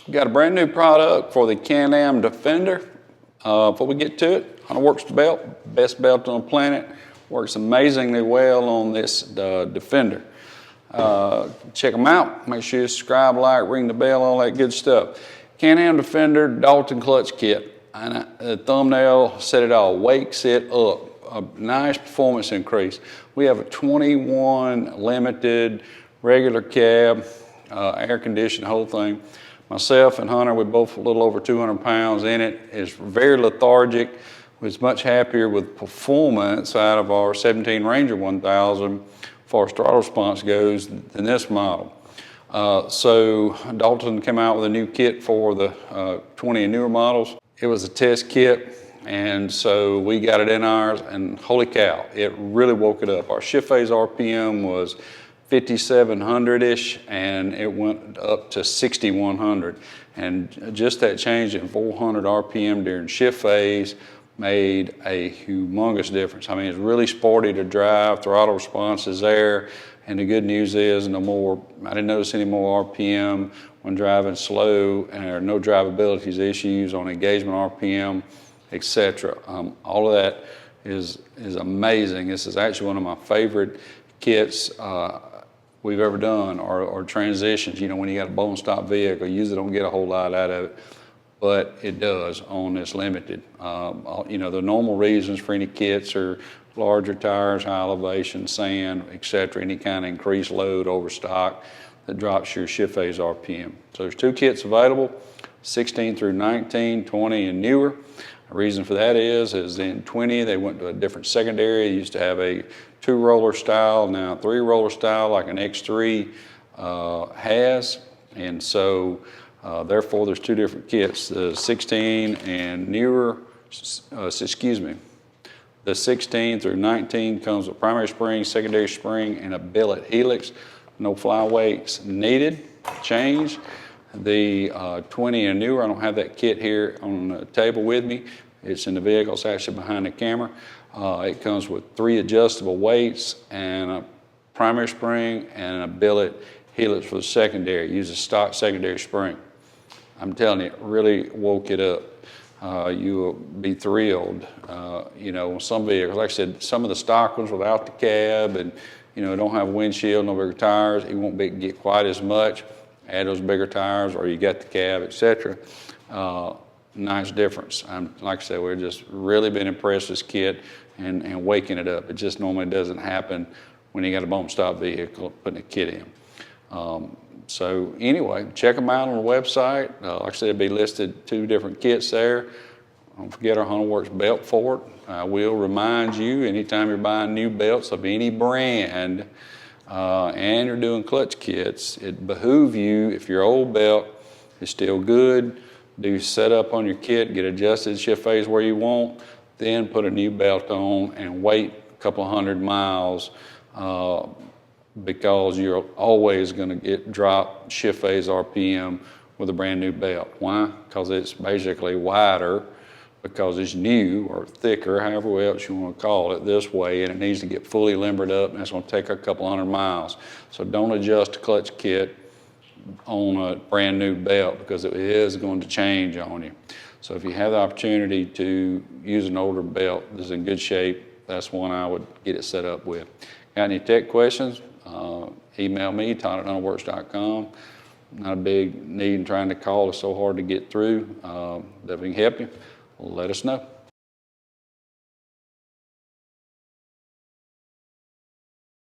We got a brand new product for the Can-Am Defender. Before we get to it, HunterWorks belt, best belt on the planet. Works amazingly well on this Defender. Check them out. Make sure you subscribe, like, ring the bell, all that good stuff. Can-Am Defender Dalton Clutch kit. And the thumbnail said it all. Wakes it up. A nice performance increase. We have a 21 limited regular cab, air conditioned, whole thing. Myself and Hunter, we're both a little over 200 pounds in it. It's very lethargic. Was much happier with performance out of our 17 Ranger 1000 as far as throttle response goes than this model. So Dalton came out with a new kit for the 20 and newer models. It was a test kit, and so we got it in ours, and holy cow, it really woke it up. Our shift phase RPM was 5,700-ish, and it went up to 6,100. And just that change in 400 RPM during shift phase made a humongous difference. I mean, it's really sporty to drive, throttle response is there, and the good news is I didn't notice any more RPM when driving slow, and no drivability issues on engagement RPM, etc. All of that is amazing. This is actually one of my favorite kits we've ever done, or transitions. You know, when you got a bone stock vehicle, you usually don't get a whole lot out of it, but it does on this limited. You know, the normal reasons for any kits are larger tires, high elevation, sand, etc., any kind of increased load over stock that drops your shift phase RPM. So there's two kits available, 16 through 19, 20 and newer. The reason for that is in 20 they went to a different secondary. They used to have a 2-roller style, now 3-roller style like an X3 has, and so therefore there's two different kits. The 16 and newer, the 16 through 19 comes with primary spring, secondary spring, and a billet helix. No fly weights needed, change. The 20 and newer, I don't have that kit here on the table with me. It's in the vehicle, it's actually behind the camera. It comes with 3 adjustable weights and a primary spring and a billet helix for the secondary. It uses stock secondary spring. I'm telling you, it really woke it up. You will be thrilled. You know, some vehicles, like I said, some of the stock ones without the cab and, you know, don't have a windshield, no bigger tires, it won't get quite as much. Add those bigger tires, or you got the cab, etc. Nice difference. Like I said, we've just really been impressed with this kit and waking it up. It just normally doesn't happen when you got a bump stop vehicle putting a kit in. So anyway, check them out on the website. Like I said, it'll be listed 2 different kits there. Don't forget our HunterWorks belt for it. I will remind you, anytime you're buying new belts of any brand and you're doing clutch kits, it behooves you, if your old belt is still good, do setup on your kit, get adjusted shift phase where you want, then put a new belt on and wait a couple of 100 miles because you're always going to get dropped shift phase RPM with a brand new belt. Why? Because it's basically wider, because it's new or thicker, however else you want to call it, this way, and it needs to get fully limbered up, and that's going to take a couple 100 miles. So don't adjust a clutch kit on a brand new belt, because it is going to change on you. So if you have the opportunity to use an older belt that's in good shape, that's one I would get it set up with. Got any tech questions? Email me, Todd@hunterworks.com. Not a big need in trying to call. It's so hard to get through. That we can help you, let us know.